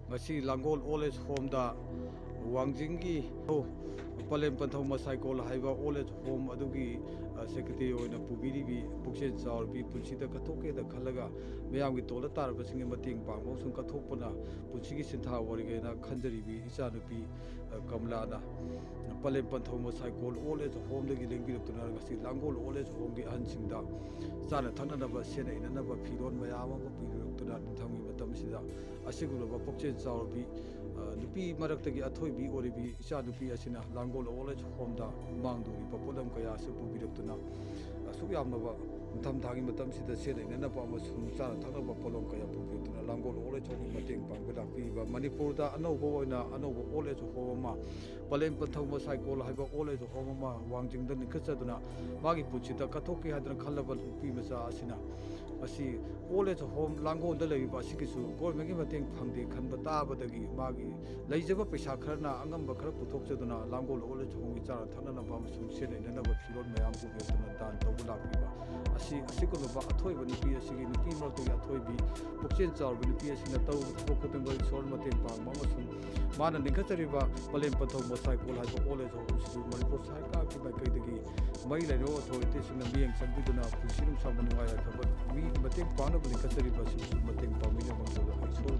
ngasi Langol Old Age Home da Wangjinggi Palem Panthau Masaikol haiba Old Age Home adugi secretary oina pubiribi puksen chaurbi punsida kathoke da khalaga mayamgi tola tarba singe mating pangmo sung kathokpana punsigi sintha warigena khanjaribi ichanupi kamlana Palem Panthau Masaikol Old Age Home dagi lengbiruptuna ngasi Langol Old Age Home gi ahansingda chana thananaba sena inanaba phiron mayam ama piruptuna thamgi matamsida asigulaba puksen chaurbi nupi maraktagi athoibi oribi icha nupi asina Langol Old Age Home da mangduri papolam kaya se pubiruptuna asuyamnaba thamthagi matamsida sena inanaba amasung chana thanaba polom kaya pubiruptuna Langol Old Age Home mateng pangda piba Manipur da anauba oina anauba Old Age Home ma Palem Panthau Masaikol haiba Old Age Home ma wangjingda nikhatsaduna magi puchida kathoki hadana khallaba nupi macha asina asi Old Age Home Langol da leiba asikisu government gi mateng phangde khanba tabadagi magi leijaba paisa kharna angamba khara puthokchaduna Langol Old Age Home gi chara thanana ba masung sena inanaba phiron mayam ku betuna dan tawula piba asiko ba athoiba nupi asigi nupi martagi athoibi pukchen charbi nupi asina taw thokotengba sol mateng pang masung mana ningkhatariba Palem Panthau Masaikol haiba Old Age Home sisu Manipur sarkar ki ba kaidagi mai laino authority sina mieng sanbiduna pusinum samanu waya khaba mi mateng pangna ningkhatariba sisu mateng pangmina mangda sol